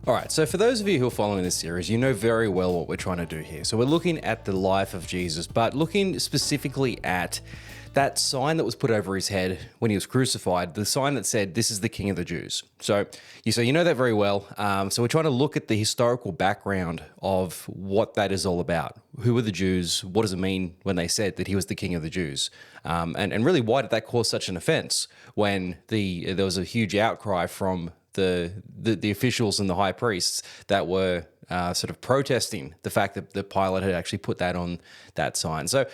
All right, so for those of you who are following this series, you know very well what we're trying to do here. So we're looking at the life of Jesus, but looking specifically at that sign that was put over his head when he was crucified, the sign that said, "This is the King of the Jews." So you know that very well. So we're trying to look at the historical background of what that is all about. Who were the Jews? What does it mean when they said that he was the King of the Jews? And really, why did that cause such an offense when there was a huge outcry from the officials and the high priests that were sort of protesting the fact that Pilate had actually put that on that sign. So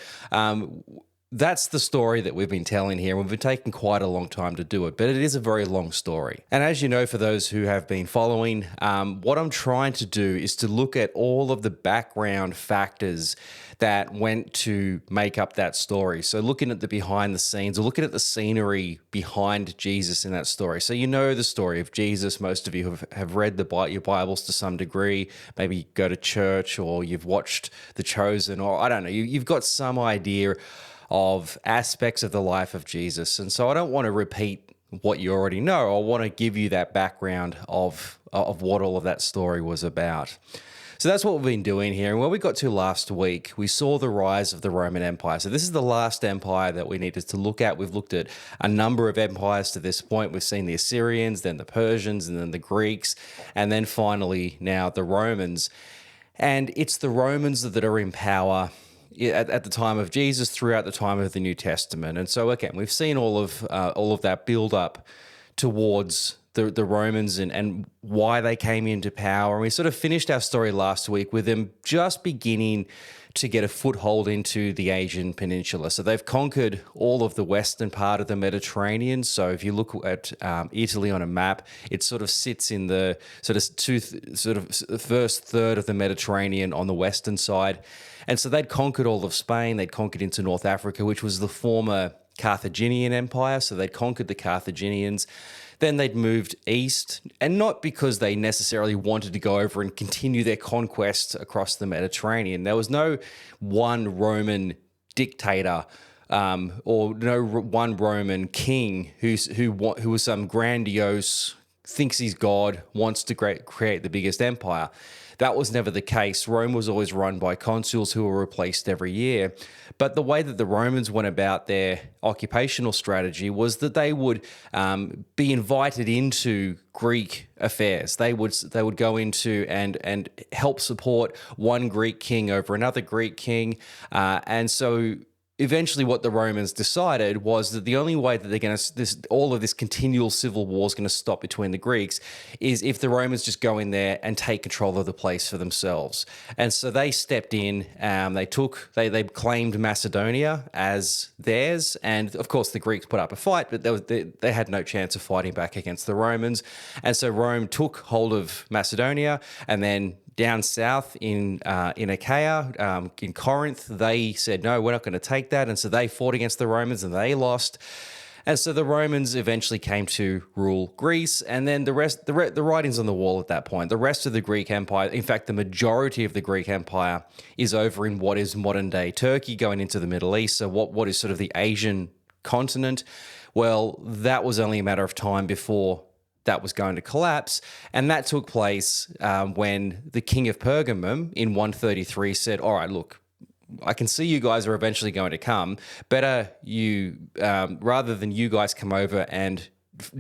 that's the story that we've been telling here. We've been taking quite a long time to do it, but it is a very long story. And as you know, for those who have been following, what I'm trying to do is to look at all of the background factors that went to make up that story. So looking at the behind the scenes, or looking at the scenery behind Jesus in that story. So you know the story of Jesus. Most of you have read your Bibles to some degree, maybe go to church, or you've watched The Chosen, or I don't know, you've got some idea of aspects of the life of Jesus. And so I don't want to repeat what you already know. I want to give you that background of what all of that story was about. So that's what we've been doing here. And where we got to last week, we saw the rise of the Roman Empire. So this is the last empire that we needed to look at. We've looked at a number of empires to this point. We've seen the Assyrians, then the Persians, and then the Greeks, and then finally now the Romans. And it's the Romans that are in power at the time of Jesus, throughout the time of the New Testament. And so, again, we've seen all of that build up towards the Romans and why they came into power. And we sort of finished our story last week with them just beginning to get a foothold into the Asian peninsula. So they've conquered all of the western part of the Mediterranean. So if you look at Italy on a map, it sort of sits in the first third of the Mediterranean on the western side. And so they'd conquered all of Spain. They'd conquered into North Africa, which was the former Carthaginian Empire. So they'd conquered the Carthaginians. Then they'd moved east, and not because they necessarily wanted to go over and continue their conquests across the Mediterranean. There was no one Roman dictator or no one Roman king who was some grandiose, thinks he's God, wants to create the biggest empire. That was never the case. Rome was always run by consuls who were replaced every year. But the way that the Romans went about their occupational strategy was that they would be invited into Greek affairs. They would go into and help support one Greek king over another Greek king. And so eventually what the Romans decided was that the only way that they're going to, all of this continual civil war is going to stop between the Greeks is if the Romans just go in there and take control of the place for themselves. And so they stepped in, they claimed Macedonia as theirs. And of course the Greeks put up a fight, but they had no chance of fighting back against the Romans. And so Rome took hold of Macedonia, and then down south in Achaia, in Corinth, they said, no, we're not going to take that. And so they fought against the Romans and they lost. And so the Romans eventually came to rule Greece. And then the writing's on the wall at that point. The rest of the Greek Empire, in fact, the majority of the Greek Empire is over in what is modern day Turkey, going into the Middle East. So what is sort of the Asian continent? Well, that was only a matter of time before that was going to collapse. And that took place when the king of Pergamum in 133 said, all right, look, I can see you guys are eventually going to come. Better you, rather than you guys come over and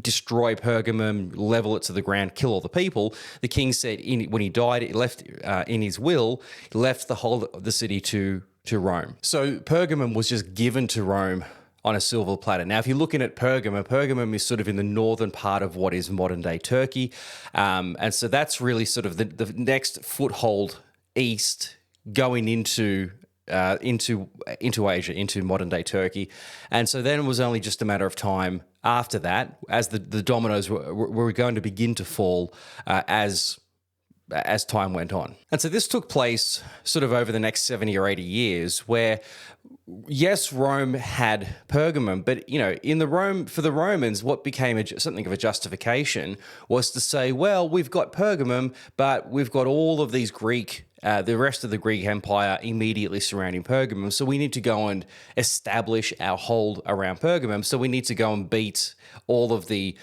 destroy Pergamum, level it to the ground, kill all the people, the king said when he died, he left in his will, he left the whole of the city to Rome. So Pergamum was just given to Rome on a silver platter. Now, if you're looking at Pergamum is sort of in the northern part of what is modern-day Turkey. And so that's really sort of the next foothold east going into Asia, into modern-day Turkey. And so then it was only just a matter of time after that, as the dominoes were going to begin to fall as time went on. And so this took place sort of over the next 70 or 80 years where, yes, Rome had Pergamum, but, for the Romans, what became something of a justification was to say, well, we've got Pergamum, but we've got all of these Greek the rest of the Greek Empire immediately surrounding Pergamum. So we need to go and establish our hold around Pergamum. So we need to go and beat all of the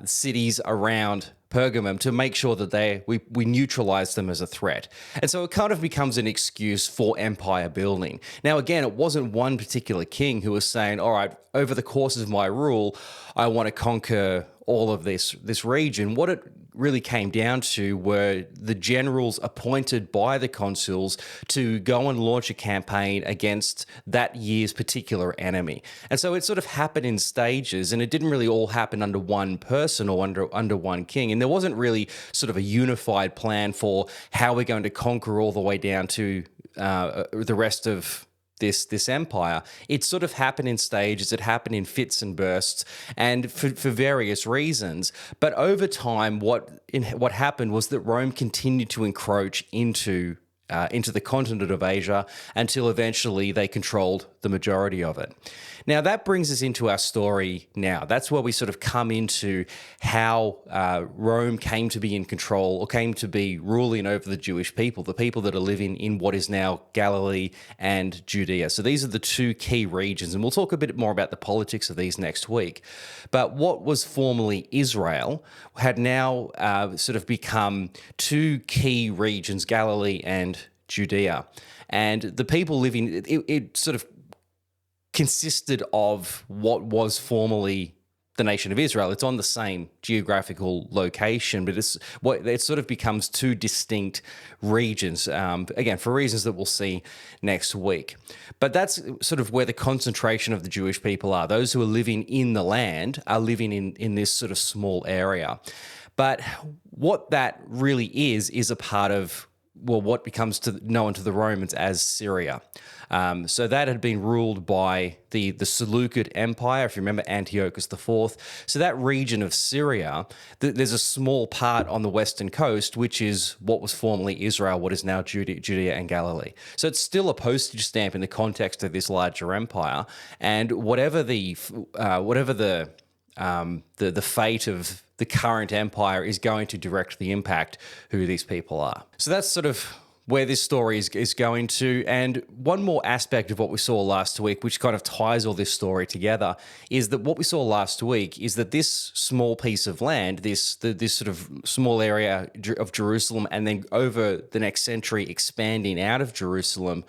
cities around Pergamum to make sure that we neutralize them as a threat. And so it kind of becomes an excuse for empire building. Now, again, it wasn't one particular king who was saying, all right, over the course of my rule, I want to conquer all of this region. What it really came down to were the generals appointed by the consuls to go and launch a campaign against that year's particular enemy. And so it sort of happened in stages, and it didn't really all happen under one person or under one king. And there wasn't really sort of a unified plan for how we're going to conquer all the way down to the rest of this empire. It sort of happened in stages. It happened in fits and bursts, and for various reasons. But over time, what happened was that Rome continued to encroach into the continent of Asia until eventually they controlled the majority of it. Now, that brings us into our story now. That's where we sort of come into how Rome came to be in control, or came to be ruling over the Jewish people, the people that are living in what is now Galilee and Judea. So these are the two key regions, and we'll talk a bit more about the politics of these next week. But what was formerly Israel had now sort of become two key regions, Galilee and Judea. And the people living, it sort of consisted of what was formerly the nation of Israel. It's on the same geographical location, but it sort of becomes two distinct regions, again, for reasons that we'll see next week. But that's sort of where the concentration of the Jewish people are. Those who are living in the land are living in this sort of small area. But what that really is a part of, well, what becomes known to the Romans as Syria. So that had been ruled by the Seleucid Empire, if you remember Antiochus IV. So that region of Syria, there's a small part on the western coast, which is what was formerly Israel, what is now Judea and Galilee. So it's still a postage stamp in the context of this larger empire. And whatever the fate of the current empire is going to direct the impact who these people are. So that's sort of where this story is going to. And one more aspect of what we saw last week, which kind of ties all this story together, is that what we saw last week is that this small piece of land, this sort of small area of Jerusalem, and then over the next century expanding out of Jerusalem,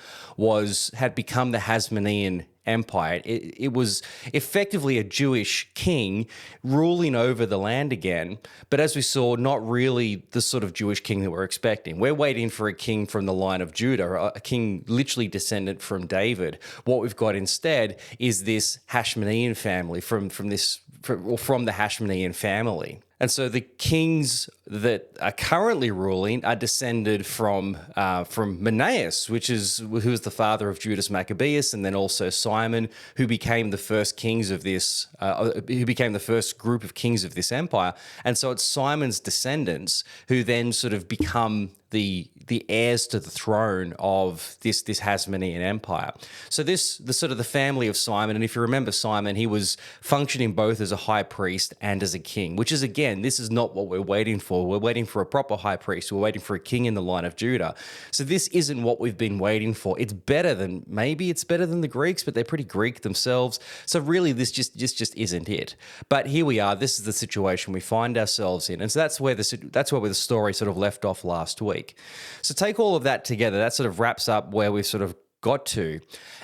had become the Hasmonean Empire. It was effectively a Jewish king ruling over the land again, but as we saw, not really the sort of Jewish king that we're expecting. We're waiting for a king from the line of Judah, a king literally descendant from David. What we've got instead is this Hashmonean family from the Hashmonean family. And so the kings that are currently ruling are descended from Menaeus, who is the father of Judas Maccabeus, and then also Simon, who became the first kings of this, who became the first group of kings of this empire. And so it's Simon's descendants who then sort of become the heirs to the throne of this Hasmonean Empire. So the family of Simon, and if you remember Simon, he was functioning both as a high priest and as a king, which is, again, this is not what we're waiting for. We're waiting for a proper high priest. We're waiting for a king in the line of Judah. So this isn't what we've been waiting for. It's better than the Greeks, but they're pretty Greek themselves. So really, this just isn't it. But here we are. This is the situation we find ourselves in, and so that's where the story sort of left off last week. So take all of that together. That sort of wraps up where we've sort of got to.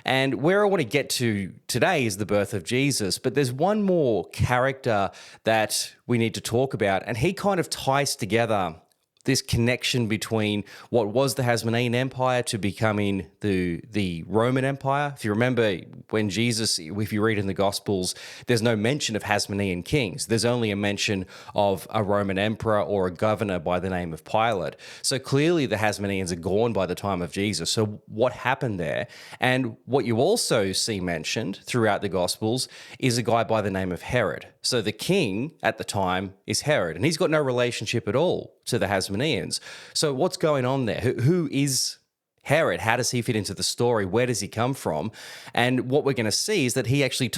And where I want to get to today is the birth of Jesus. But there's one more character that we need to talk about, and he kind of ties together this connection between what was the Hasmonean Empire to becoming the Roman Empire. If you remember when Jesus, if you read in the Gospels, there's no mention of Hasmonean kings. There's only a mention of a Roman emperor or a governor by the name of Pilate. So clearly the Hasmoneans are gone by the time of Jesus. So what happened there? And what you also see mentioned throughout the Gospels is a guy by the name of Herod. So the king at the time is Herod, and he's got no relationship at all to the Hasmoneans. So what's going on there? Who is Herod? How does he fit into the story? Where does he come from? And what we're going to see is that he actually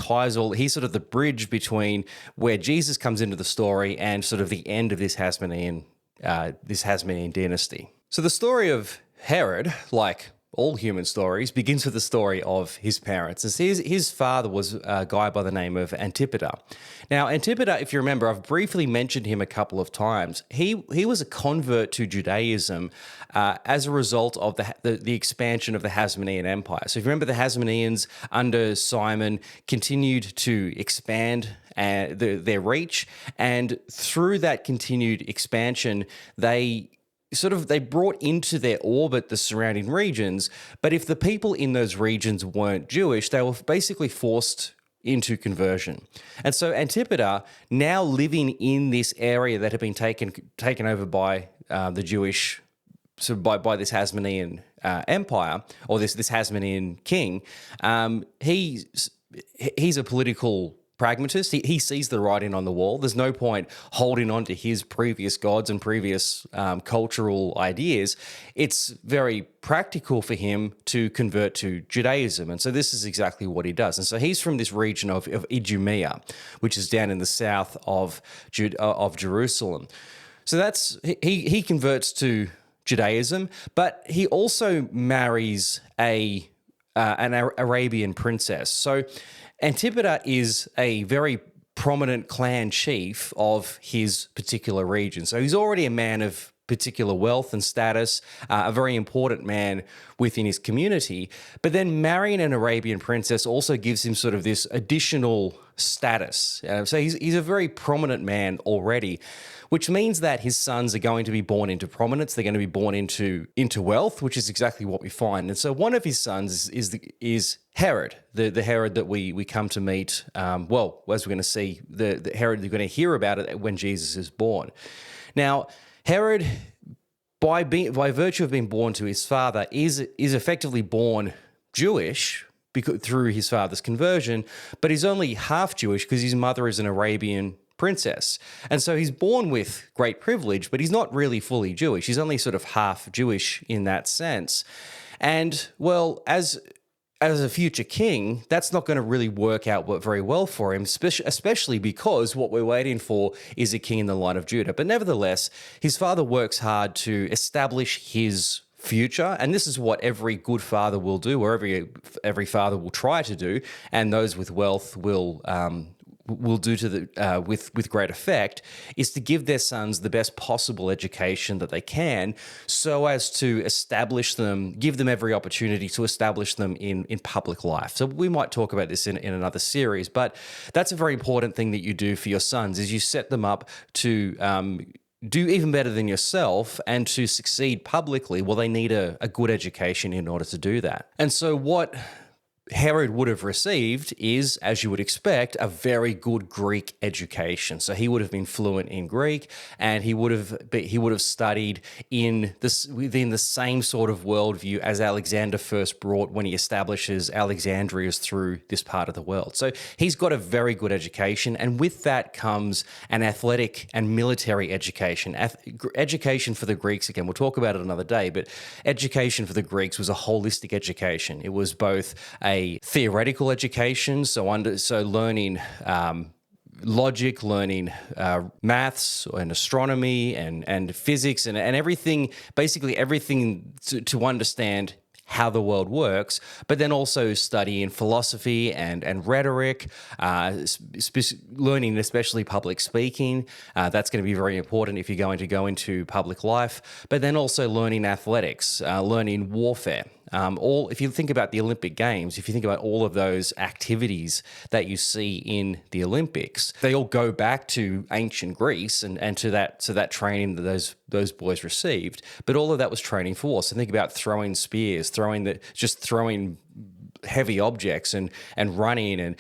he's sort of the bridge between where Jesus comes into the story and sort of the end of this Hasmonean dynasty. So the story of Herod, like all human stories, begins with the story of his parents. And so his father was a guy by the name of Antipater. Now, Antipater, if you remember, I've briefly mentioned him a couple of times. He was a convert to Judaism as a result of the expansion of the Hasmonean Empire. So if you remember, the Hasmoneans under Simon continued to expand their reach, and through that continued expansion, they brought into their orbit the surrounding regions, but if the people in those regions weren't Jewish, they were basically forced into conversion. And so Antipater, now living in this area that had been taken over by the Jewish, so by this Hasmonean empire, or this Hasmonean king, he's a political pragmatist. He sees the writing on the wall. There's no point holding on to his previous gods and previous cultural ideas. It's very practical for him to convert to Judaism. And so this is exactly what he does. And so he's from this region of Idumea, which is down in the south of Jerusalem. So he converts to Judaism, but he also marries an Arabian princess. So Antipater is a very prominent clan chief of his particular region. So he's already a man of particular wealth and status, a very important man within his community. But then marrying an Arabian princess also gives him sort of this additional status. So he's a very prominent man already, which means that his sons are going to be born into prominence. They're going to be born into wealth, which is exactly what we find. And so one of his sons is Herod, the Herod that we come to meet. As we're going to see, the Herod you're going to hear about it when Jesus is born. Now, Herod, by virtue of being born to his father, is effectively born Jewish through his father's conversion, but he's only half Jewish because his mother is an Arabian princess. And so he's born with great privilege, but he's not really fully Jewish. He's only sort of half Jewish in that sense. And, well, as a future king, that's not going to really work out very well for him, especially because what we're waiting for is a king in the line of Judah. But nevertheless, his father works hard to establish his future, and this is what every good father will do, or every father will try to do, and those with wealth will do with great effect, is to give their sons the best possible education that they can, so as to establish them, give them every opportunity to establish them in public life. So we might talk about this in another series, but that's a very important thing that you do for your sons, is you set them up to do even better than yourself and to succeed publicly. Well, they need a good education in order to do that. And so what Herod would have received is, as you would expect, a very good Greek education. So he would have been fluent in Greek, and he would have studied within the same sort of worldview as Alexander first brought when he establishes Alexandrias through this part of the world. So he's got a very good education, and with that comes an athletic and military education. Education for the Greeks, again, we'll talk about it another day, but education for the Greeks was a holistic education. It was both a theoretical education, so learning logic, learning maths and astronomy and physics and everything, basically everything to understand how the world works, but then also studying philosophy and rhetoric, learning especially public speaking. That's going to be very important if you're going to go into public life, but then also learning athletics, learning warfare. If you think about the Olympic Games, if you think about all of those activities that you see in the Olympics, they all go back to ancient Greece and to that training that those boys received. But all of that was training for war. So think about throwing spears, throwing heavy objects and running, and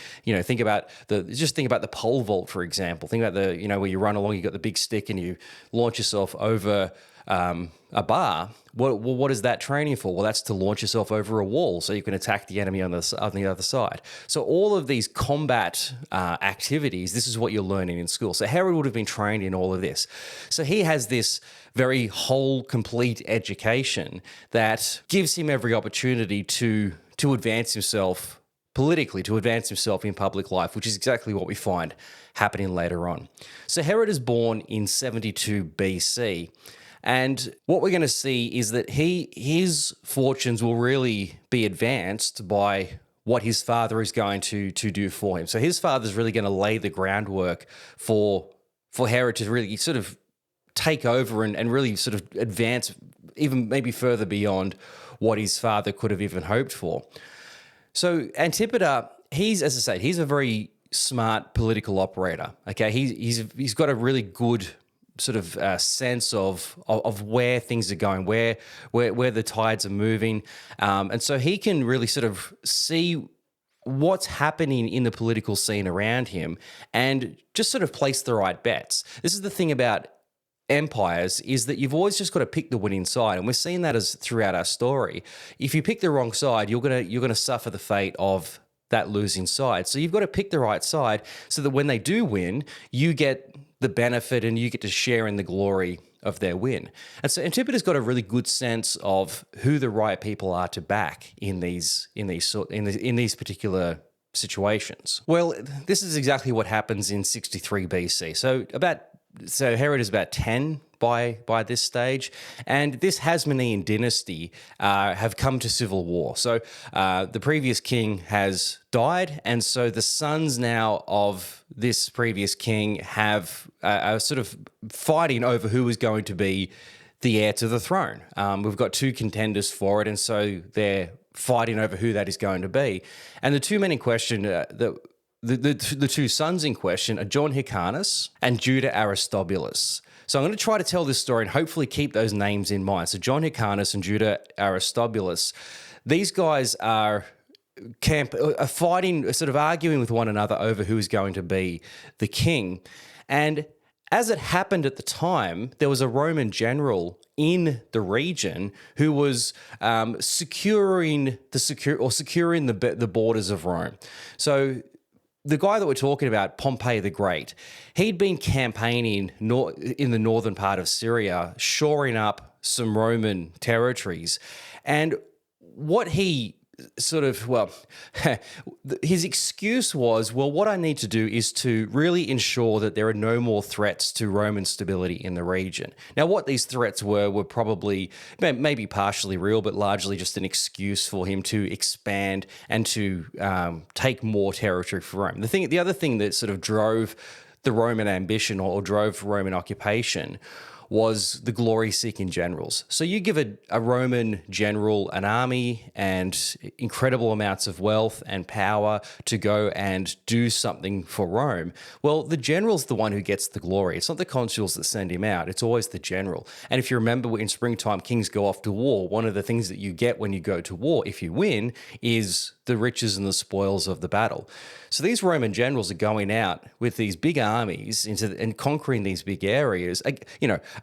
think about the pole vault, for example. Think about where you run along, you got the big stick and you launch yourself over a bar. What is that training for? Well, that's to launch yourself over a wall so you can attack the enemy on the other side. So all of these combat activities, this is what you're learning in school. So Herod would have been trained in all of this. So he has this very whole, complete education that gives him every opportunity to advance himself politically, to advance himself in public life, which is exactly what we find happening later on. So Herod is born in 72 BC. And what we're going to see is that his fortunes will really be advanced by what his father is going to do for him. So his father's really going to lay the groundwork for Herod to really sort of take over and really sort of advance even maybe further beyond what his father could have even hoped for. So Antipater, as I said, he's a very smart political operator. Okay, he's got a really good sort of sense of where things are going, where the tides are moving, and so he can really sort of see what's happening in the political scene around him and just sort of place the right bets. This is the thing about empires, is that you've always just got to pick the winning side, and we're seeing that as throughout our story. If you pick the wrong side, you're gonna suffer the fate of that losing side. So you've got to pick the right side so that when they do win, you get the benefit and you get to share in the glory of their win. And so Antipater's got a really good sense of who the right people are to back in these particular situations. Well, this is exactly what happens in 63 BC. So Herod is about 10 by this stage, and this Hasmonean dynasty have come to civil war. So the previous king has died, and so the sons now of this previous king are sort of fighting over who is going to be the heir to the throne. We've got two contenders for it, and so they're fighting over who that is going to be. And the two men in question, the two sons in question, are John Hyrcanus and Judah Aristobulus. So I'm going to try to tell this story and hopefully keep those names in mind. So John Hyrcanus and Judah Aristobulus, these guys are fighting, sort of arguing with one another over who is going to be the king. And as it happened at the time, there was a Roman general in the region who was securing the borders of Rome. So the guy that we're talking about, Pompey the Great, he'd been campaigning in the northern part of Syria, shoring up some Roman territories. And what he his excuse was, well, what I need to do is to really ensure that there are no more threats to Roman stability in the region. Now, what these threats were probably maybe partially real, but largely just an excuse for him to expand and to take more territory for Rome. The other thing that sort of drove the Roman ambition or drove Roman occupation was the glory-seeking generals. So you give a Roman general an army and incredible amounts of wealth and power to go and do something for Rome. Well, the general's the one who gets the glory. It's not the consuls that send him out. It's always the general. And if you remember, in springtime, kings go off to war. One of the things that you get when you go to war, if you win, is the riches and the spoils of the battle. So these Roman generals are going out with these big armies and conquering these big areas,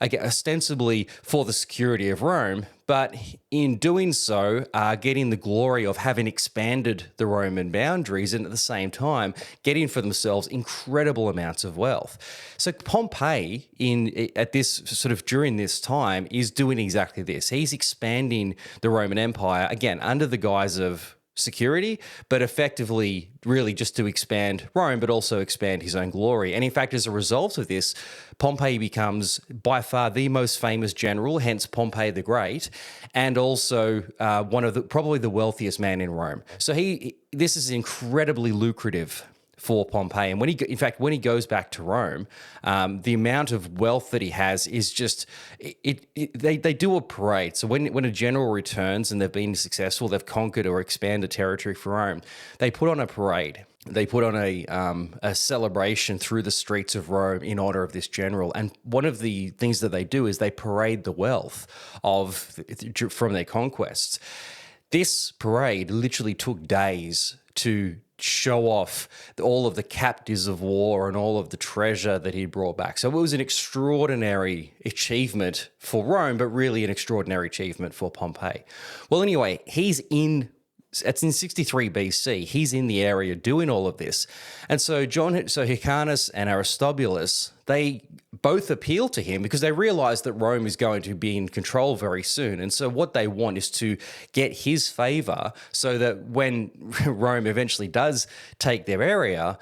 ostensibly for the security of Rome, but in doing so are getting the glory of having expanded the Roman boundaries and at the same time getting for themselves incredible amounts of wealth. So Pompey, during this time, is doing exactly this. He's expanding the Roman Empire, again, under the guise of security, but effectively really just to expand Rome, but also expand his own glory. And in fact, as a result of this, Pompey becomes by far the most famous general, hence Pompey the Great, and also probably the wealthiest man in Rome. So this is incredibly lucrative for Pompey. And when he goes back to Rome, the amount of wealth that he has is just, they do a parade. So when a general returns and they've been successful, they've conquered or expanded territory for Rome, they put on a parade. They put on a celebration through the streets of Rome in honor of this general. And one of the things that they do is they parade the wealth from their conquests. This parade literally took days to show off all of the captives of war and all of the treasure that he brought back. So it was an extraordinary achievement for Rome, but really an extraordinary achievement for Pompey. Well, anyway, it's in 63 BC. He's in the area doing all of this. And so Hyrcanus and Aristobulus, they both appeal to him because they realize that Rome is going to be in control very soon. And so what they want is to get his favor so that when Rome eventually does take their area,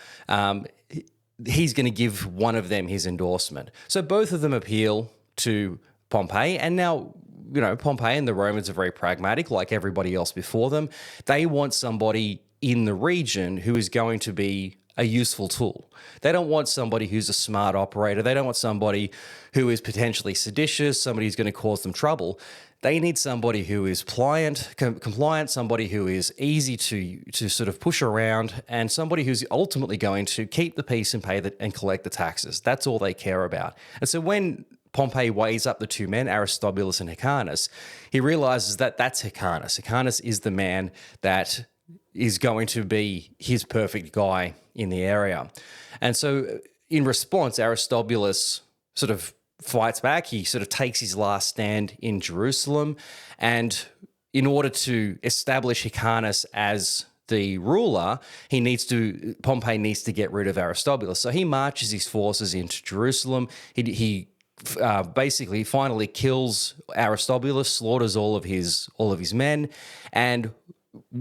he's going to give one of them his endorsement. So both of them appeal to Pompey. And now, Pompey and the Romans are very pragmatic, like everybody else before them. They want somebody in the region who is going to be a useful tool. They don't want somebody who's a smart operator. They don't want somebody who is potentially seditious, somebody who's going to cause them trouble. They need somebody who is compliant, somebody who is easy to sort of push around, and somebody who's ultimately going to keep the peace and and collect the taxes. That's all they care about. And so when Pompey weighs up the two men, Aristobulus and Hyrcanus, he realizes that that's Hyrcanus. Hyrcanus is the man that is going to be his perfect guy in the area. And so in response, Aristobulus sort of fights back. He sort of takes his last stand in Jerusalem. And in order to establish Hyrcanus as the ruler, Pompey needs to get rid of Aristobulus. So he marches his forces into Jerusalem. He basically finally kills Aristobulus, slaughters all of his men, and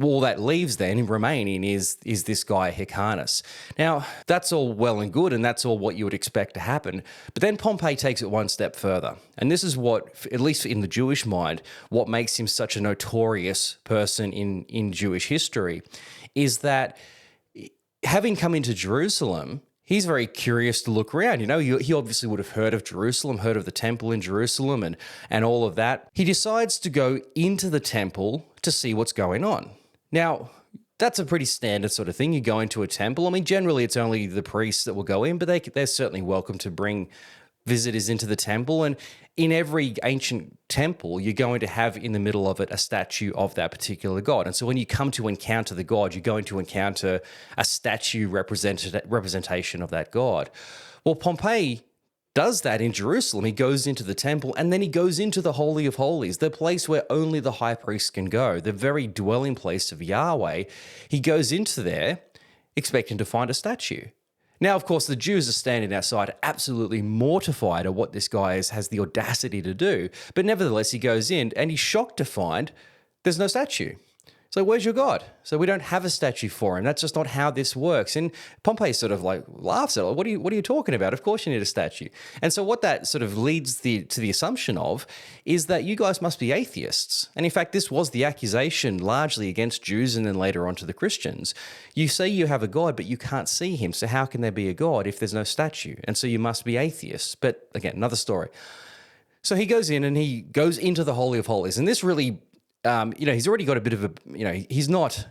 all that leaves then remaining is this guy Hyrcanus. Now, that's all well and good, and that's all what you would expect to happen. But then Pompey takes it one step further. And this is what, at least in the Jewish mind, what makes him such a notorious person in Jewish history, is that having come into Jerusalem, he's very curious to look around. He obviously would have heard of Jerusalem, heard of the temple in Jerusalem and all of that. He decides to go into the temple to see what's going on. Now, that's a pretty standard sort of thing. You go into a temple. I mean, generally it's only the priests that will go in, but they're certainly welcome to bring visitors into the temple. And in every ancient temple, you're going to have in the middle of it a statue of that particular god. And so when you come to encounter the god, you're going to encounter a statue representation of that god. Well, Pompey does that in Jerusalem. He goes into the temple, and then he goes into the Holy of Holies, the place where only the high priest can go, the very dwelling place of Yahweh. He goes into there expecting to find a statue. Now, of course, the Jews are standing outside absolutely mortified at what this guy has the audacity to do. But nevertheless, he goes in and he's shocked to find there's no statue. So where's your God? So we don't have a statue for him. That's just not how this works. And Pompey sort of laughs at it. What are you talking about? Of course you need a statue. And so what that sort of leads to the assumption of is that you guys must be atheists. And in fact, this was the accusation largely against Jews and then later on to the Christians. You say you have a God, but you can't see him. So how can there be a God if there's no statue? And so you must be atheists. But again, another story. So he goes in and he goes into the Holy of Holies. And this really he's already got a bit of he's not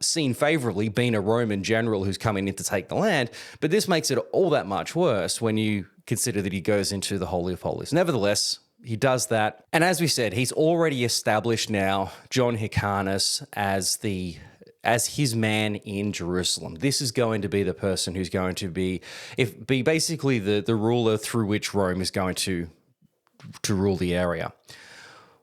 seen favorably being a Roman general who's coming in to take the land, but this makes it all that much worse when you consider that he goes into the Holy of Holies. Nevertheless, he does that. And as we said, he's already established now John Hyrcanus as his man in Jerusalem. This is going to be the person who's going to be basically the ruler through which Rome is going to rule the area.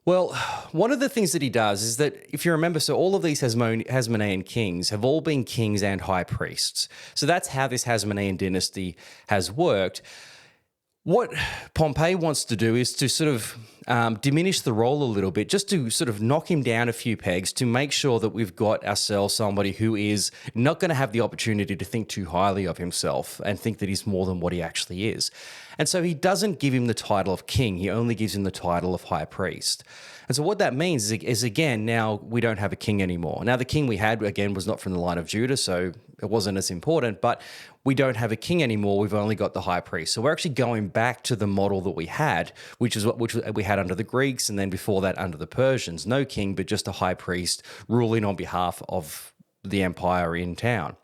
Well, one of the things that he does is that, if you remember, so all of these Hasmonean kings have all been kings and high priests. So that's how this Hasmonean dynasty has worked. What Pompey wants to do is to sort of diminish the role a little bit, just to sort of knock him down a few pegs to make sure that we've got ourselves somebody who is not going to have the opportunity to think too highly of himself and think that he's more than what he actually is. And so he doesn't give him the title of king. He only gives him the title of high priest. And so what that means is again, now we don't have a king anymore. Now, the king we had, again, was not from the line of Judah, so it wasn't as important, but we don't have a king anymore. We've only got the high priest. So we're actually going back to the model that we had, which we had under the Greeks, and then before that under the Persians. No king, but just a high priest ruling on behalf of the empire in town.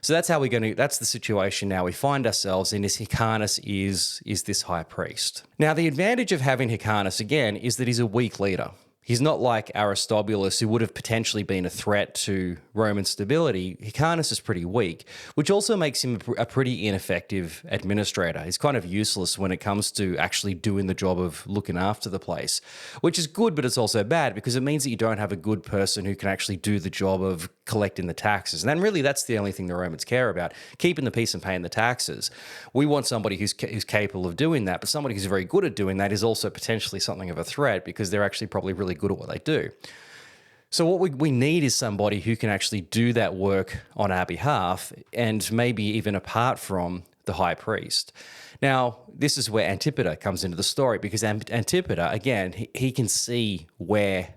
So that's that's the situation now we find ourselves in, is Hyrcanus is this high priest. Now, the advantage of having Hyrcanus, again, is that he's a weak leader. He's not like Aristobulus, who would have potentially been a threat to Roman stability. Hyrcanus is pretty weak, which also makes him a pretty ineffective administrator. He's kind of useless when it comes to actually doing the job of looking after the place, which is good, but it's also bad because it means that you don't have a good person who can actually do the job of collecting the taxes. And then really that's the only thing the Romans care about, keeping the peace and paying the taxes. We want somebody who's capable of doing that, but somebody who's very good at doing that is also potentially something of a threat because they're actually probably really good at what they do. So what we need is somebody who can actually do that work on our behalf, and maybe even apart from the high priest. Now, this is where Antipater comes into the story, because Antipater, again, he can see where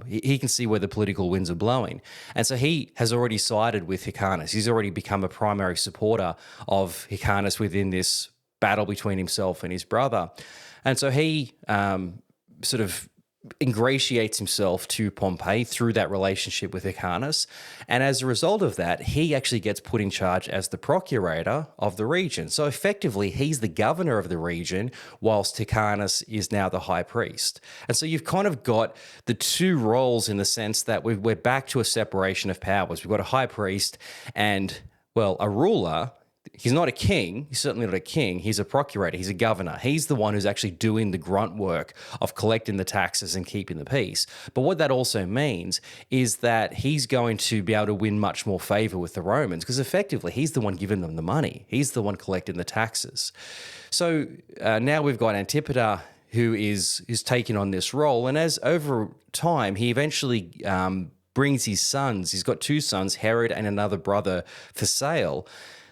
he can see where the political winds are blowing. And so he has already sided with Hyrcanus. He's already become a primary supporter of Hyrcanus within this battle between himself and his brother. And so he sort of ingratiates himself to Pompey through that relationship with Hyrcanus. And as a result of that, he actually gets put in charge as the procurator of the region. So effectively, he's the governor of the region, whilst Hyrcanus is now the high priest. And so you've kind of got the two roles in the sense that we're back to a separation of powers. We've got a high priest and, well, a ruler. He's not a king. He's certainly not a king. He's a procurator. He's a governor. He's the one who's actually doing the grunt work of collecting the taxes and keeping the peace. But what that also means is that he's going to be able to win much more favor with the Romans, because effectively he's the one giving them the money. He's the one collecting the taxes. So now we've got Antipater, who is taking on this role. And as over time, he eventually brings his sons. He's got two sons, Herod and another brother, Phasael.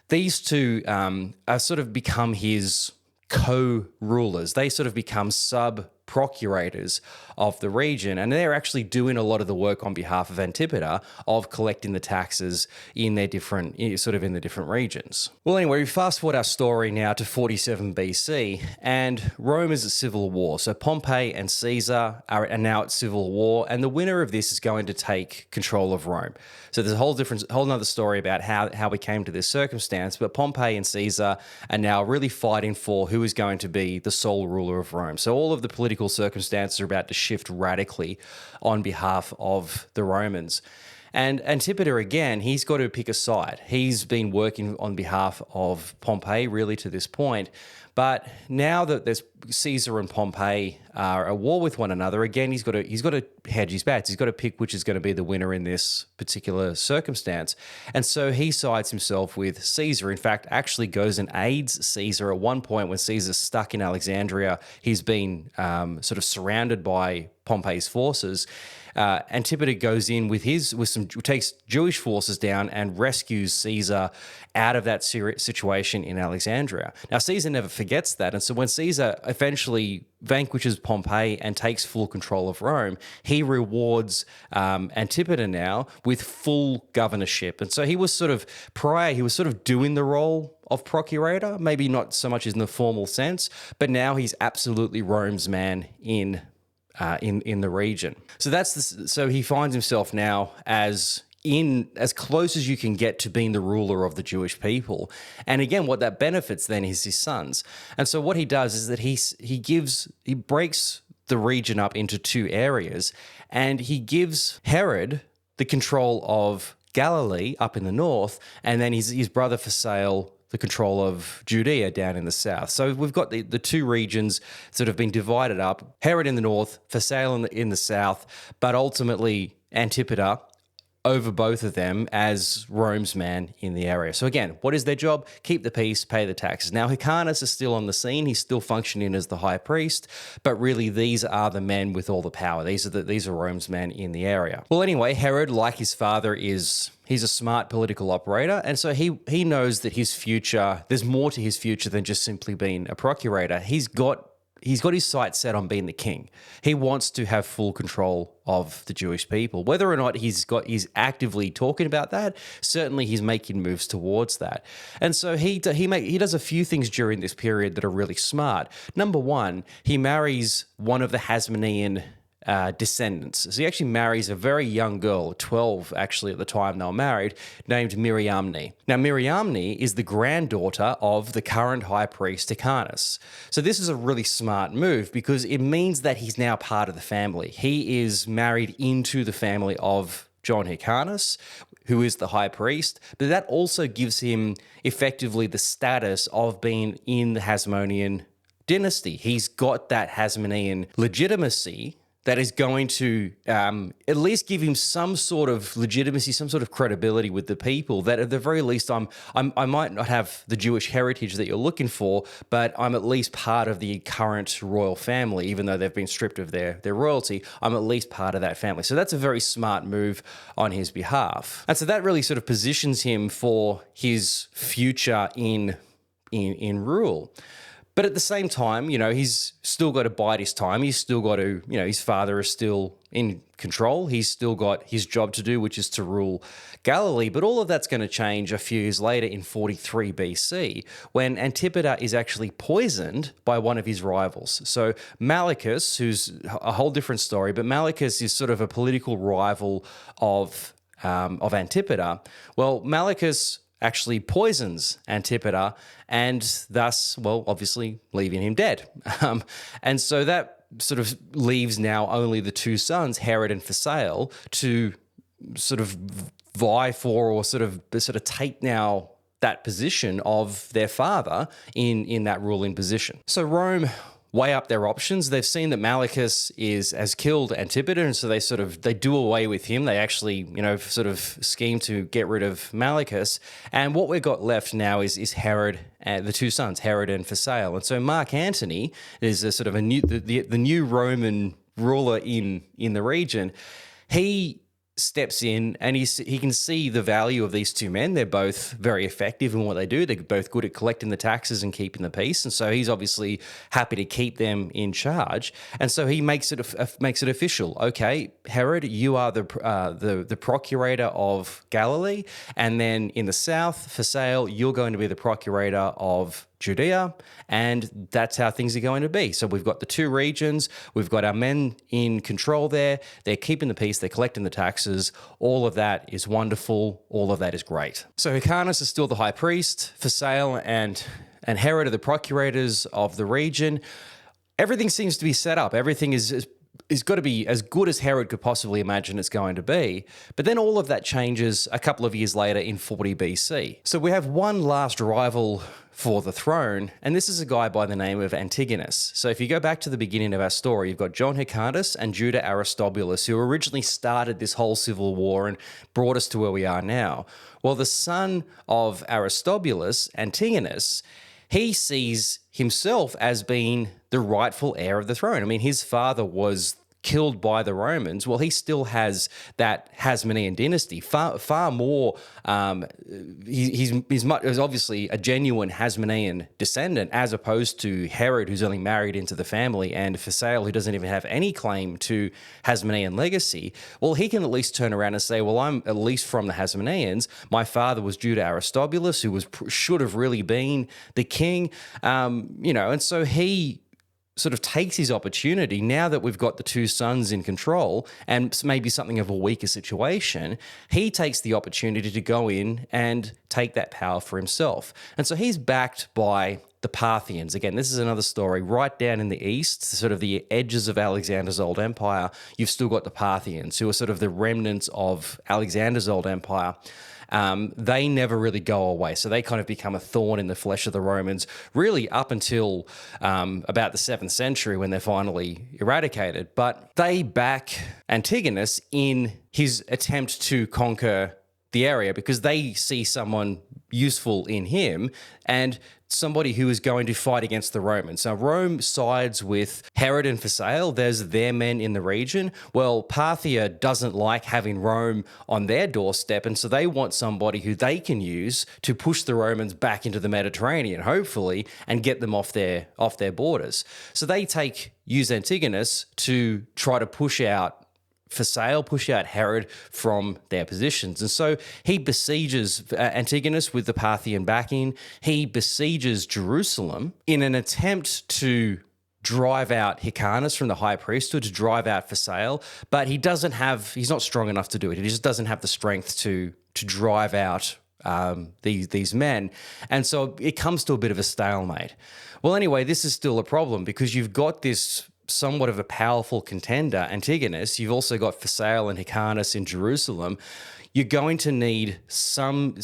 These two are sort of become his co-rulers. They sort of become sub-procurators of the region, and they're actually doing a lot of the work on behalf of Antipater of collecting the taxes in their different, sort of in the different regions. Well, anyway, we fast forward our story now to 47 BC, and Rome is at civil war. So Pompey and Caesar are now at civil war, and the winner of this is going to take control of Rome. So there's a whole other story about how we came to this circumstance, but Pompey and Caesar are now really fighting for who is going to be the sole ruler of Rome. So all of the political circumstances are about to shift radically on behalf of the Romans. And Antipater, again, he's got to pick a side. He's been working on behalf of Pompey really to this point. But now that there's Caesar and Pompey are at war with one another, again, he's got to hedge his bets. He's got to pick which is going to be the winner in this particular circumstance. And so he sides himself with Caesar. In fact, actually goes and aids Caesar at one point when Caesar's stuck in Alexandria. He's been sort of surrounded by Pompey's forces. Antipater goes in takes Jewish forces down and rescues Caesar out of that situation in Alexandria. Now, Caesar never forgets that. And so when Caesar eventually vanquishes Pompey and takes full control of Rome, he rewards Antipater now with full governorship. And so he was sort of doing the role of procurator, maybe not so much in the formal sense, but now he's absolutely Rome's man in the region. So so he finds himself now as close as you can get to being the ruler of the Jewish people. And again, what that benefits then is his sons. And so what he does is that he breaks the region up into two areas, and he gives Herod the control of Galilee up in the north, and then his brother Phasael the control of Judea down in the south. So we've got the two regions that have been divided up, Herod in the north, Phasael in the south, but ultimately Antipater over both of them as Rome's man in the area. So again, what is their job? Keep the peace, pay the taxes. Now, Hyrcanus is still on the scene. He's still functioning as the high priest, but really these are the men with all the power. These are Rome's men in the area. Well, anyway, Herod, like his father, he's a smart political operator, and so he knows that his future, there's more to his future than just simply being a procurator. He's got his sights set on being the king. He wants to have full control of the Jewish people. Whether or not he's actively talking about that, certainly he's making moves towards that. And so he does a few things during this period that are really smart. Number one, he marries one of the Hasmonean descendants. So he actually marries a very young girl, 12 actually at the time they were married, named Miriamne. Now, Miriamne is the granddaughter of the current high priest Hyrcanus. So this is a really smart move because it means that he's now part of the family. He is married into the family of John Hyrcanus, who is the high priest, but that also gives him effectively the status of being in the Hasmonean dynasty. He's got that Hasmonean legitimacy that is going to at least give him some sort of legitimacy, some sort of credibility with the people, that at the very least I might not have the Jewish heritage that you're looking for, but I'm at least part of the current royal family, even though they've been stripped of their royalty. I'm at least part of that family. So that's a very smart move on his behalf. And so that really sort of positions him for his future in in rule. But at the same time, he's still got to bide his time. He's still got to, his father is still in control. He's still got his job to do, which is to rule Galilee. But all of that's going to change a few years later in 43 BC, when Antipater is actually poisoned by one of his rivals. So Malichus, who's a whole different story, but Malichus is sort of a political rival of Antipater. Well, Malichus actually poisons Antipater and thus, well, obviously leaving him dead. And so that sort of leaves now only the two sons, Herod and Phasael, to sort of vie for or sort of take now that position of their father in that ruling position. So Rome weigh up their options. They've seen that Malichus has killed Antipater, and so they do away with him. They actually, sort of scheme to get rid of Malichus. And what we've got left now is Herod and the two sons, Herod and Phasael. And so Mark Antony is a sort of the new Roman ruler in the region. He steps in and he can see the value of these two men. They're both very effective in what they do. They're both good at collecting the taxes and keeping the peace. And so he's obviously happy to keep them in charge. And so he makes it official. Okay, Herod, you are the procurator of Galilee. And then in the south, Phasael, you're going to be the procurator of Judea, and that's how things are going to be. So we've got the two regions, we've got our men in control there, they're keeping the peace, they're collecting the taxes, all of that is wonderful, all of that is great. So Hyrcanus is still the high priest, Phasael and Herod are the procurators of the region. Everything seems to be set up, everything is got to be as good as Herod could possibly imagine it's going to be. But then all of that changes a couple of years later in 40 BC. So we have one last rival for the throne, and this is a guy by the name of Antigonus. So if you go back to the beginning of our story, you've got John Hyrcanus and Judah Aristobulus, who originally started this whole civil war and brought us to where we are now. Well, the son of Aristobulus, Antigonus, he sees himself as being the rightful heir of the throne. I mean, his father was killed by the Romans. Well, he still has that Hasmonean dynasty, far more. He's obviously a genuine Hasmonean descendant, as opposed to Herod, who's only married into the family, and Phasael, who doesn't even have any claim to Hasmonean legacy. Well, he can at least turn around and say, well, I'm at least from the Hasmoneans. My father was Judah Aristobulus, who should have really been the king, and so he sort of takes his opportunity now that we've got the two sons in control and maybe something of a weaker situation. He takes the opportunity to go in and take that power for himself. And so he's backed by the Parthians. Again, this is another story right down in the east, sort of the edges of Alexander's old empire. You've still got the Parthians, who are sort of the remnants of Alexander's old empire. They never really go away. So they kind of become a thorn in the flesh of the Romans, really up until about the 7th century when they're finally eradicated. But they back Antigonus in his attempt to conquer the area because they see someone useful in him and somebody who is going to fight against the Romans. So Rome sides with Herod and Phasael. There's their men in the region. Well, Parthia doesn't like having Rome on their doorstep, and so they want somebody who they can use to push the Romans back into the Mediterranean, hopefully, and get them off their borders. So they use Antigonus to try to push out Herod from their positions. And so he besieges Antigonus with the Parthian backing. He besieges Jerusalem in an attempt to drive out Hyrcanus from the high priesthood, to drive out Phasael, but he's not strong enough to do it. He just doesn't have the strength to drive out these men. And so it comes to a bit of a stalemate. Well, anyway, this is still a problem because you've got this somewhat of a powerful contender, Antigonus. You've also got Phasael and Hyrcanus in Jerusalem. You're going to need something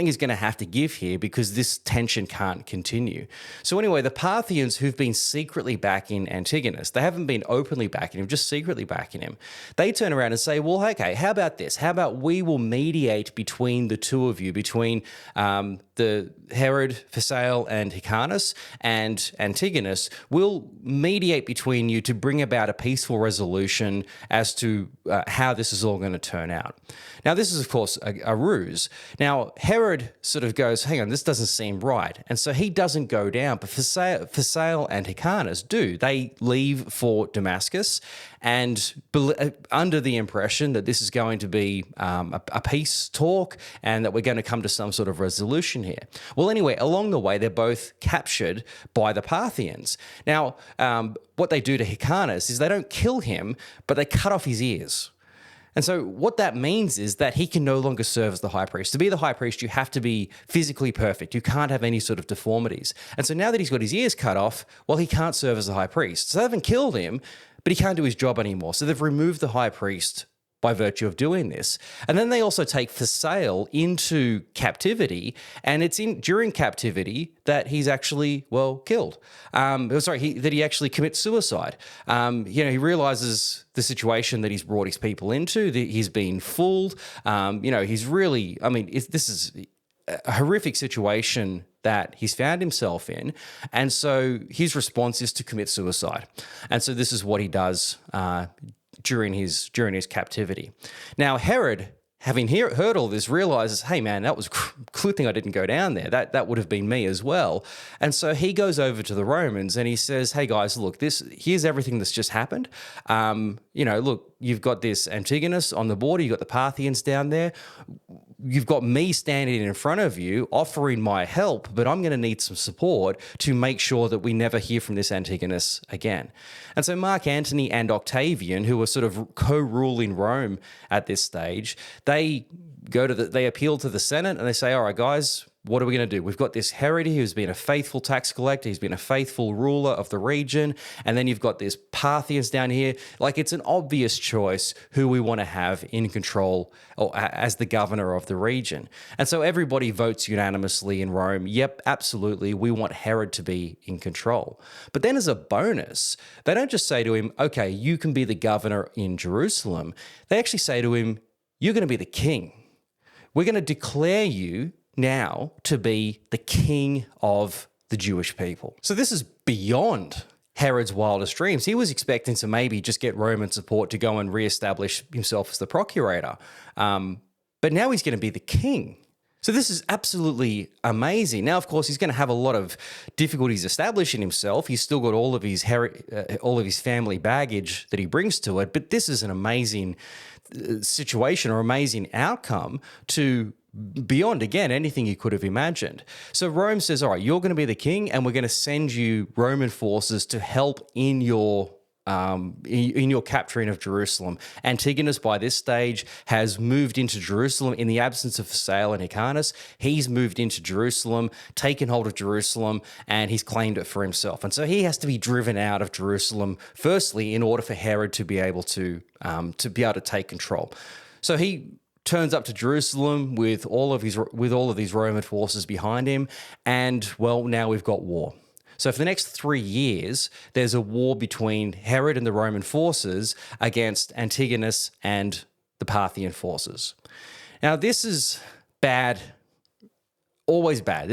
is going to have to give here because this tension can't continue. So anyway, the Parthians who've been secretly backing Antigonus, they haven't been openly backing him, just secretly backing him. They turn around and say, well, okay, how about this? How about we will mediate between the two of you, between the Herod, Phasael, and Hyrcanus and Antigonus. We'll mediate between you to bring about a peaceful resolution as to how this is all going to turn out. Now, this is, of course, a ruse. Now, Herod sort of goes, hang on, this doesn't seem right. And so he doesn't go down, but Phasael and Hyrcanus do. They leave for Damascus and under the impression that this is going to be a peace talk and that we're going to come to some sort of resolution here. Well, anyway, along the way, they're both captured by the Parthians. Now, what they do to Hyrcanus is they don't kill him, but they cut off his ears. And so what that means is that he can no longer serve as the high priest. To be the high priest, you have to be physically perfect. You can't have any sort of deformities. And so now that he's got his ears cut off, well, he can't serve as the high priest. So they haven't killed him, but he can't do his job anymore. So they've removed the high priest by virtue of doing this. And then they also take Phasael into captivity, and it's during captivity that he's actually, well, killed. That he actually commits suicide. He realizes the situation that he's brought his people into, that he's been fooled. He's really, this is a horrific situation that he's found himself in. And so his response is to commit suicide. And so this is what he does during his captivity. Now, Herod, having heard all this, realizes, hey man, that was a good thing I didn't go down there. That would have been me as well. And so he goes over to the Romans and he says, hey guys, look, here's everything that's just happened. Look, you've got this Antigonus on the border, you've got the Parthians down there. You've got me standing in front of you offering my help, but I'm going to need some support to make sure that we never hear from this Antigonus again. And so Mark Antony and Octavian, who were sort of co-ruling Rome at this stage, they appeal to the Senate and they say, all right, guys, what are we going to do? We've got this Herod who's been a faithful tax collector. He's been a faithful ruler of the region. And then you've got this Parthians down here. Like, it's an obvious choice who we want to have in control or as the governor of the region. And so everybody votes unanimously in Rome. Yep, absolutely. We want Herod to be in control. But then as a bonus, they don't just say to him, okay, you can be the governor in Jerusalem. They actually say to him, you're going to be the king. We're going to declare you now to be the king of the Jewish people. So this is beyond Herod's wildest dreams. He was expecting to maybe just get Roman support to go and reestablish himself as the procurator. But now he's going to be the king. So this is absolutely amazing. Now, of course, he's going to have a lot of difficulties establishing himself. He's still got all of his family baggage that he brings to it. But this is an amazing situation or amazing outcome to beyond, again, anything you could have imagined. So Rome says, all right, you're going to be the king and we're going to send you Roman forces to help in your capturing of Jerusalem. Antigonus, by this stage, has moved into Jerusalem in the absence of Phasael and Hyrcanus. He's moved into Jerusalem, taken hold of Jerusalem, and he's claimed it for himself. And so he has to be driven out of Jerusalem, firstly, in order for Herod to be able to take control. So he turns up to Jerusalem with all of these Roman forces behind him, and well, now we've got war. So for the next 3 years, there's a war between Herod and the Roman forces against Antigonus and the Parthian forces. Now, this is bad, always bad.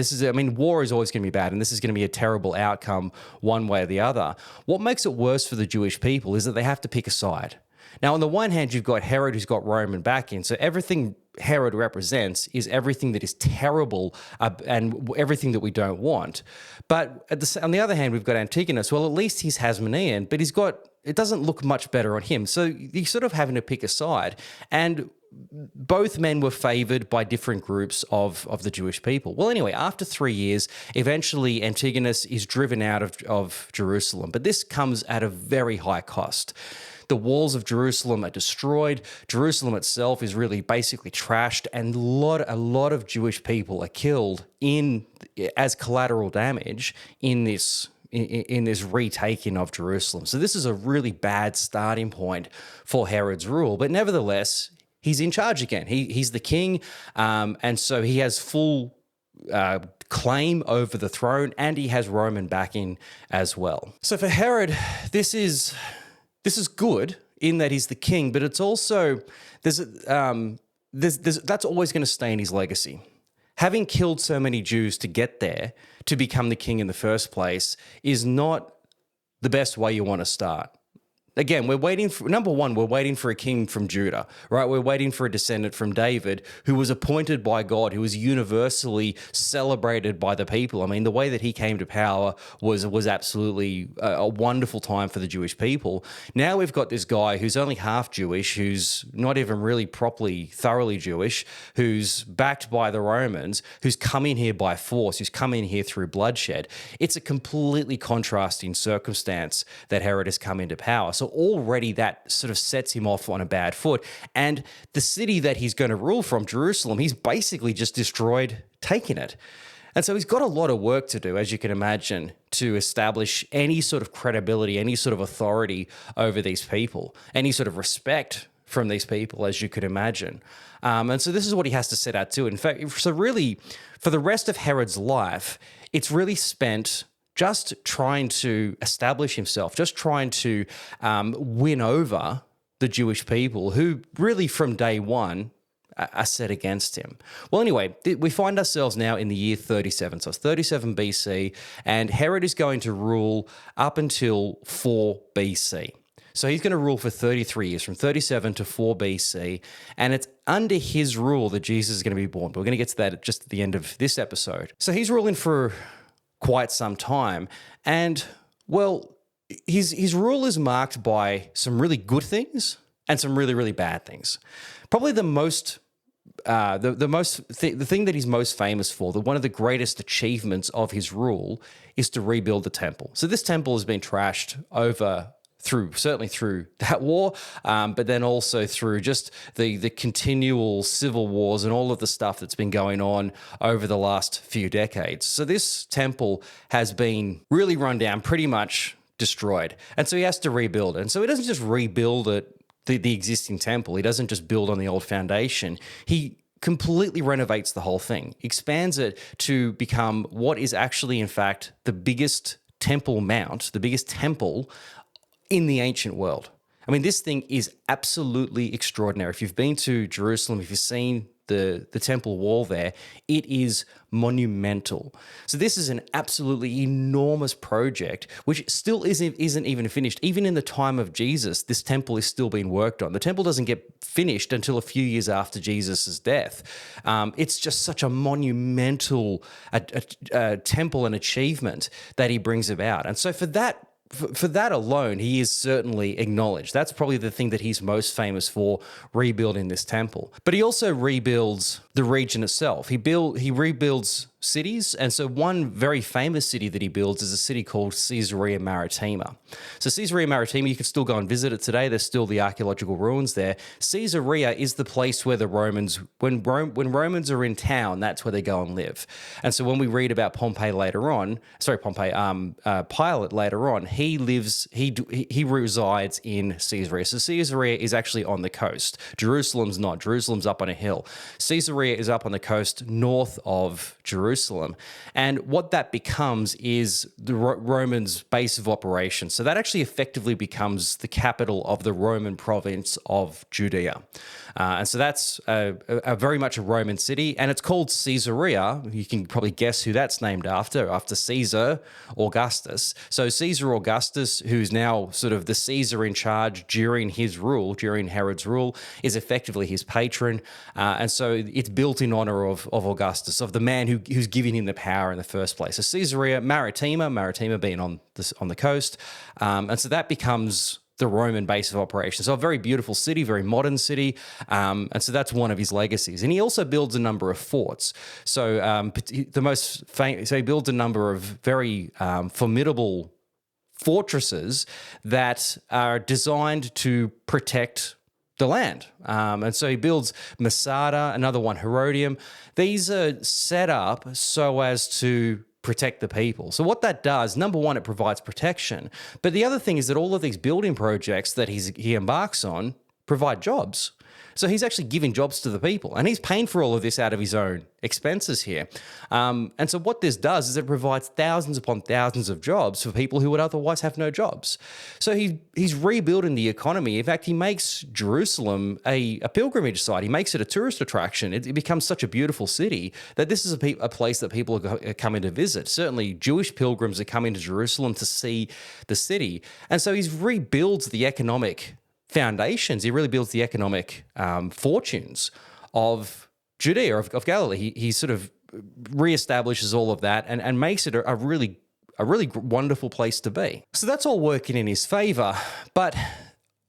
War is always going to be bad, and this is going to be a terrible outcome one way or the other. What makes it worse for the Jewish people is that they have to pick a side. Now, on the one hand, you've got Herod who's got Roman backing, so everything Herod represents is everything that is terrible and everything that we don't want. But on the other hand, we've got Antigonus. Well, at least he's Hasmonean, but it doesn't look much better on him. So you're sort of having to pick a side. And both men were favored by different groups of the Jewish people. Well, anyway, after 3 years, eventually Antigonus is driven out of Jerusalem. But this comes at a very high cost. The walls of Jerusalem are destroyed. Jerusalem itself is really basically trashed, and a lot of Jewish people are killed as collateral damage in this retaking of Jerusalem. So this is a really bad starting point for Herod's rule. But nevertheless, he's in charge again. He's the king, and so he has full claim over the throne, and he has Roman backing as well. So for Herod, this is good in that he's the king, but it's also that's always going to stay in his legacy. Having killed so many Jews to get there, to become the king in the first place, is not the best way you want to start. Again, we're waiting for, number one, we're waiting for a king from Judah, right? We're waiting for a descendant from David who was appointed by God, who was universally celebrated by the people. I mean, the way that he came to power was absolutely a wonderful time for the Jewish people. Now we've got this guy who's only half Jewish, who's not even really properly, thoroughly Jewish, who's backed by the Romans, who's come in here by force, who's come in here through bloodshed. It's a completely contrasting circumstance that Herod has come into power. So already that sort of sets him off on a bad foot. And the city that he's going to rule from, Jerusalem, he's basically just destroyed, taking it. And so he's got a lot of work to do, as you can imagine, to establish any sort of credibility, any sort of authority over these people, any sort of respect from these people, as you could imagine. And so this is what he has to set out to. In fact, so really, for the rest of Herod's life, it's really spent just trying to establish himself, just trying to win over the Jewish people who really from day one are set against him. Well, anyway, we find ourselves now in the year 37. So it's 37 BC, and Herod is going to rule up until 4 BC. So he's going to rule for 33 years, from 37 to 4 BC, and it's under his rule that Jesus is going to be born. But we're going to get to that just at the end of this episode. So he's ruling for quite some time. And, well, his rule is marked by some really good things and some really, really bad things. Probably the thing that he's most famous for, one of the greatest achievements of his rule, is to rebuild the temple. So this temple has been trashed certainly through that war, but then also through just the continual civil wars and all of the stuff that's been going on over the last few decades. So this temple has been really run down, pretty much destroyed. And so he has to rebuild it. And so he doesn't just rebuild it, the existing temple. He doesn't just build on the old foundation. He completely renovates the whole thing, expands it to become what is actually, in fact, the biggest temple mount, the biggest temple in the ancient world. I mean, this thing is absolutely extraordinary. If you've been to Jerusalem, if you've seen the temple wall there, it is monumental. So this is an absolutely enormous project, which still isn't even finished. Even in the time of Jesus, this temple is still being worked on. The temple doesn't get finished until a few years after Jesus' death. It's just such a monumental temple and achievement that he brings about. And so for that alone, he is certainly acknowledged. That's probably the thing that he's most famous for, rebuilding this temple. But he also rebuilds the region itself. He rebuilds cities, and so one very famous city that he builds is a city called Caesarea Maritima. So Caesarea Maritima, you can still go and visit it today. There's still the archaeological ruins there. Caesarea is the place where the Romans, when Romans are in town, that's where they go and live. And so when we read about Pilate later on, he resides in Caesarea. So Caesarea is actually on the coast. Jerusalem's not. Jerusalem's up on a hill. Caesarea is up on the coast north of Jerusalem. And what that becomes is the Romans' base of operations. So that actually effectively becomes the capital of the Roman province of Judea. And so that's a very much a Roman city, and it's called Caesarea. You can probably guess who that's named after Caesar Augustus. So Caesar Augustus, who's now sort of the Caesar in charge during Herod's rule, is effectively his patron. And so it's built in honor of Augustus, of the man who's giving him the power in the first place. So Caesarea Maritima being on the coast. And so that becomes the Roman base of operations. So a very beautiful city, very modern city. And so that's one of his legacies. And he also builds a number of forts. So he builds a number of very formidable fortresses that are designed to protect the land. And so he builds Masada, another one, Herodium. These are set up so as to protect the people. So what that does, number one, it provides protection. But the other thing is that all of these building projects that he embarks on provide jobs. So he's actually giving jobs to the people, and he's paying for all of this out of his own expenses here. And so what this does is it provides thousands upon thousands of jobs for people who would otherwise have no jobs. So he's rebuilding the economy. In fact, he makes Jerusalem a pilgrimage site. He makes it a tourist attraction. It becomes such a beautiful city that this is a place that people are coming to visit. Certainly Jewish pilgrims are coming to Jerusalem to see the city. And so he rebuilds the economic foundations. He really builds the economic fortunes of Judea, of Galilee. He sort of reestablishes all of that and makes it a really wonderful place to be. So that's all working in his favor. But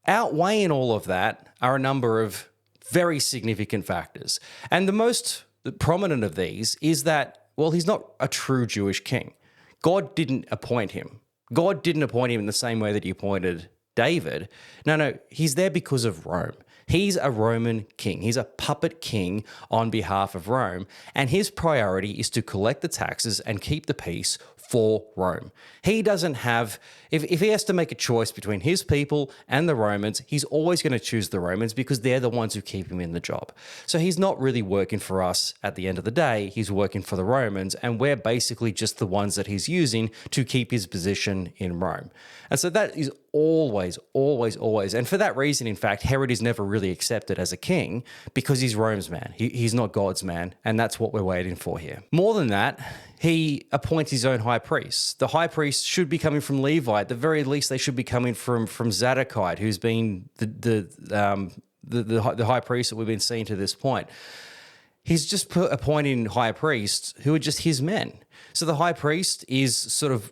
outweighing all of that are a number of very significant factors. And the most prominent of these is that, well, he's not a true Jewish king. God didn't appoint him. God didn't appoint him in the same way that he appointed David. No, he's there because of Rome. He's a Roman king. He's a puppet king on behalf of Rome. And his priority is to collect the taxes and keep the peace for Rome. He doesn't have, if he has to make a choice between his people and the Romans, he's always going to choose the Romans because they're the ones who keep him in the job. So he's not really working for us at the end of the day. He's working for the Romans, and we're basically just the ones that he's using to keep his position in Rome. And so that is always. And for that reason, in fact, Herod is never really accepted as a king because he's Rome's man. He's not God's man. And that's what we're waiting for here. More than that, he appoints his own high priest. The high priest should be coming from Levi. At the very least, they should be coming from Zadokite, who's been the high priest that we've been seeing to this point. He's just appointing high priests who are just his men. So the high priest is sort of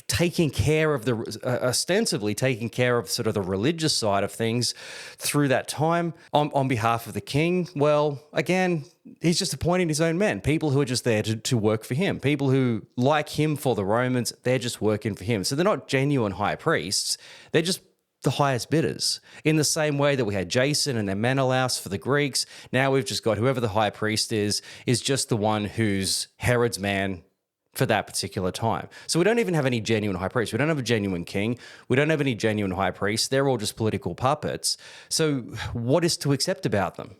taking care of ostensibly taking care of sort of the religious side of things through that time on behalf of the king. Well, again, he's just appointing his own men, people who are just there to work for him, people who, like him for the Romans, they're just working for him. So they're not genuine high priests. They're just the highest bidders. In the same way that we had Jason and then Menelaus for the Greeks, now we've just got whoever the high priest is just the one who's Herod's man for that particular time. So we don't even have any genuine high priests. We don't have a genuine king. We don't have any genuine high priests. They're all just political puppets. So what is to accept about them?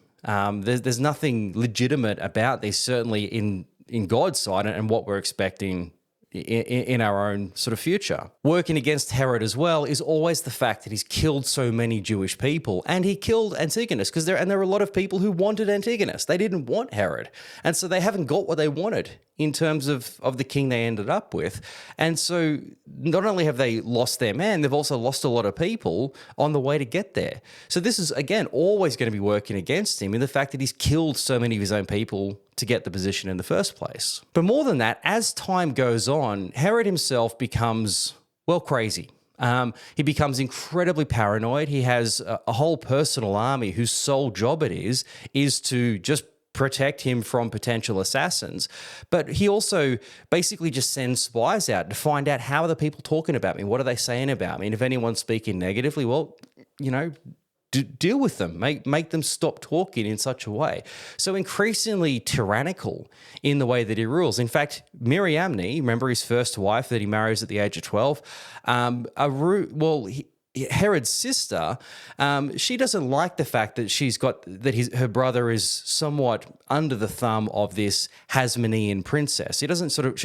There's nothing legitimate about this, certainly in God's side and what we're expecting in our own sort of future. Working against Herod as well is always the fact that he's killed so many Jewish people, and he killed Antigonus because there are a lot of people who wanted Antigonus. They didn't want Herod, and so they haven't got what they wanted in terms of the king they ended up with. And so not only have they lost their man, they've also lost a lot of people on the way to get there. So this is, again, always going to be working against him in the fact that he's killed so many of his own people to get the position in the first place. But more than that, as time goes on, Herod himself becomes, well, crazy. He becomes incredibly paranoid. He has a whole personal army whose sole job it is to just protect him from potential assassins. But he also basically just sends spies out to find out, how are the people talking about me? What are they saying about me? And if anyone's speaking negatively, well, deal with them, make them stop talking in such a way. So increasingly tyrannical in the way that he rules. In fact, Miriamne, remember his first wife that he marries at the age of 12, Herod's sister, she doesn't like the fact that her brother is somewhat under the thumb of this Hasmonean princess. She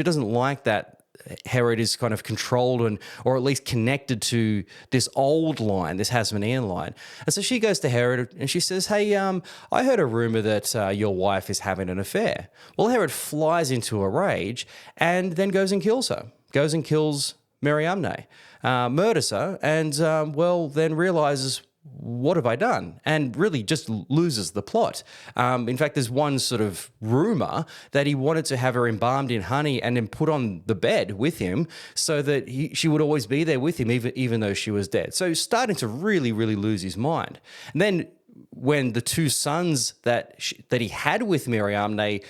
doesn't like that Herod is kind of controlled or at least connected to this old line, this Hasmonean line. And so she goes to Herod and she says, hey, I heard a rumor that your wife is having an affair. Well, Herod flies into a rage and then goes and kills her, goes and kills Miriamne, murders her, and then realizes, what have I done? And really just loses the plot. In fact, there's one sort of rumor that he wanted to have her embalmed in honey and then put on the bed with him so that she would always be there with him, even though she was dead. So starting to really, really lose his mind. And then when the two sons that he had with Miriam, they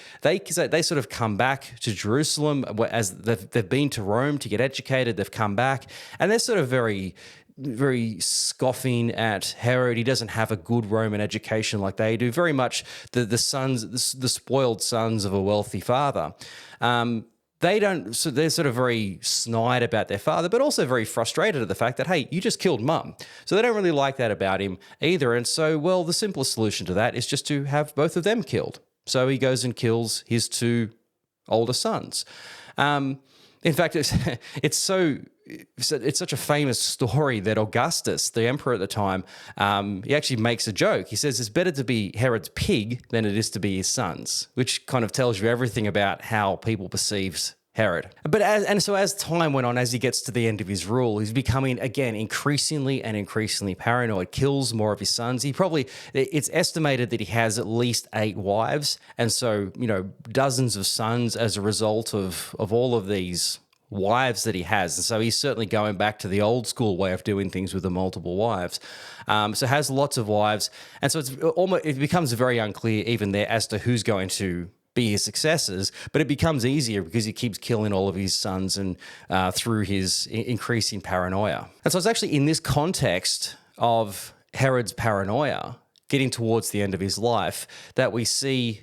sort of come back to Jerusalem as they've been to Rome to get educated. They've come back and they're sort of very, very scoffing at Herod. He doesn't have a good Roman education like they do. Very much the spoiled sons of a wealthy father. so they're sort of very snide about their father, but also very frustrated at the fact that, hey, you just killed mum. So they don't really like that about him either. And so, well, the simplest solution to that is just to have both of them killed. So he goes and kills his two older sons. In fact, it's such a famous story that Augustus, the emperor at the time, he actually makes a joke. He says it's better to be Herod's pig than it is to be his sons, which kind of tells you everything about how people perceive Herod. But as time went on, as he gets to the end of his rule, he's becoming, again, increasingly paranoid, kills more of his sons. It's estimated that he has at least 8 wives, and so, dozens of sons as a result of all of these wives that he has. And so he's certainly going back to the old school way of doing things with the multiple wives. So has lots of wives. And so it becomes very unclear even there as to who's going to be his successors, but it becomes easier because he keeps killing all of his sons and through his increasing paranoia. And so it's actually in this context of Herod's paranoia getting towards the end of his life that we see,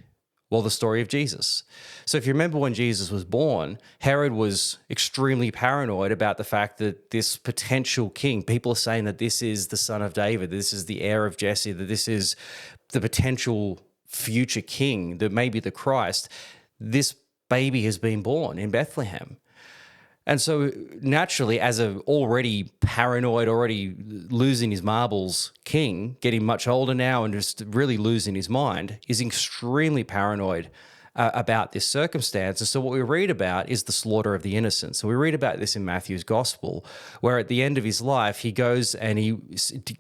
well, the story of Jesus. So if you remember when Jesus was born, Herod was extremely paranoid about the fact that this potential king, people are saying that this is the son of David, this is the heir of Jesse, that this is the potential future king, that may be the Christ. This baby has been born in Bethlehem. And so naturally, as a already paranoid, already losing his marbles king, getting much older now and just really losing his mind, is extremely paranoid about this circumstance. And so what we read about is the slaughter of the innocents. So we read about this in Matthew's gospel, where at the end of his life, he goes and he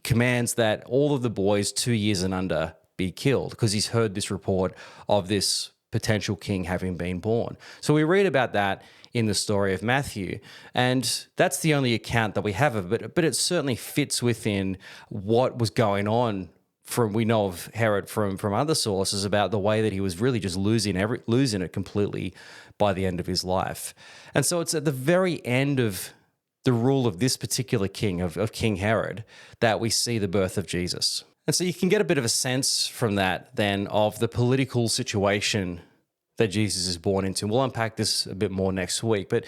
commands that all of the boys 2 years and under be killed because he's heard this report of this potential king having been born. So we read about that in the story of Matthew, and that's the only account that we have of it, but it certainly fits within what was going on we know of Herod from other sources about the way that he was really just losing it completely by the end of his life. And so it's at the very end of the rule of this particular king, of King Herod, that we see the birth of Jesus. And so you can get a bit of a sense from that then of the political situation that Jesus is born into. We'll unpack this a bit more next week, but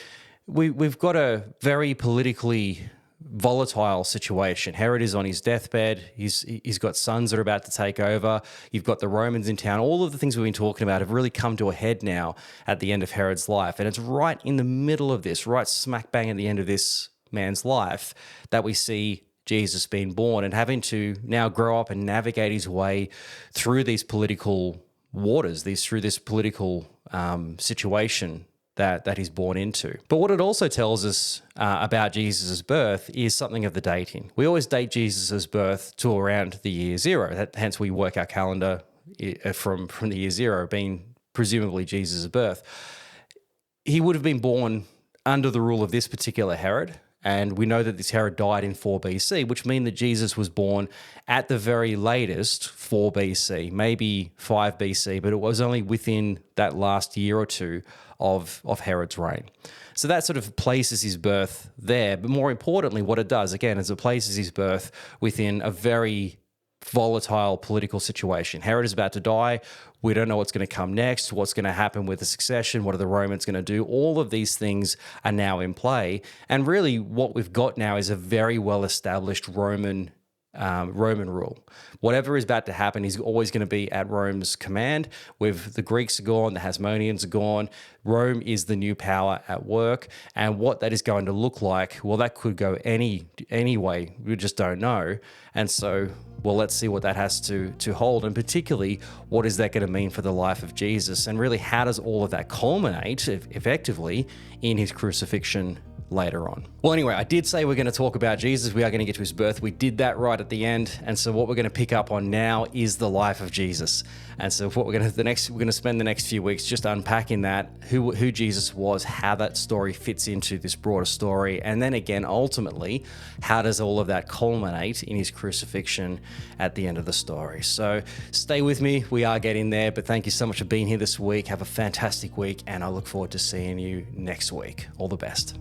we've got a very politically volatile situation. Herod is on his deathbed. He's got sons that are about to take over. You've got the Romans in town. All of the things we've been talking about have really come to a head now at the end of Herod's life. And it's right in the middle of this, right smack bang at the end of this man's life, that we see Jesus being born and having to now grow up and navigate his way through these political waters, through this political situation that he's born into. But what it also tells us about Jesus' birth is something of the dating. We always date Jesus' birth to around the year 0. Hence we work our calendar from the year 0 being presumably Jesus' birth. He would have been born under the rule of this particular Herod, and we know that this Herod died in 4 BC, which means that Jesus was born at the very latest 4 BC, maybe 5 BC, but it was only within that last year or two of Herod's reign. So that sort of places his birth there. But more importantly, what it does, again, is it places his birth within a very volatile political situation. Herod is about to die. We don't know what's going to come next, what's going to happen with the succession, what are the Romans going to do. All of these things are now in play. And really what we've got now is a very well-established Roman rule. Whatever is about to happen is always going to be at Rome's command. The Greeks are gone, the Hasmoneans are gone. Rome is the new power at work. And what that is going to look like, well, that could go any way. We just don't know. And so, well, let's see what that has to hold. And particularly, what is that going to mean for the life of Jesus? And really, how does all of that culminate effectively in his crucifixion later on? Well, anyway, I did say we're going to talk about Jesus. We are going to get to his birth. We did that right at the end. And so what we're going to pick up on now is the life of Jesus. And so what we're going to spend the next few weeks just unpacking that, who Jesus was, how that story fits into this broader story. And then again, ultimately, how does all of that culminate in his crucifixion at the end of the story? So stay with me. We are getting there, but thank you so much for being here this week. Have a fantastic week, and I look forward to seeing you next week. All the best.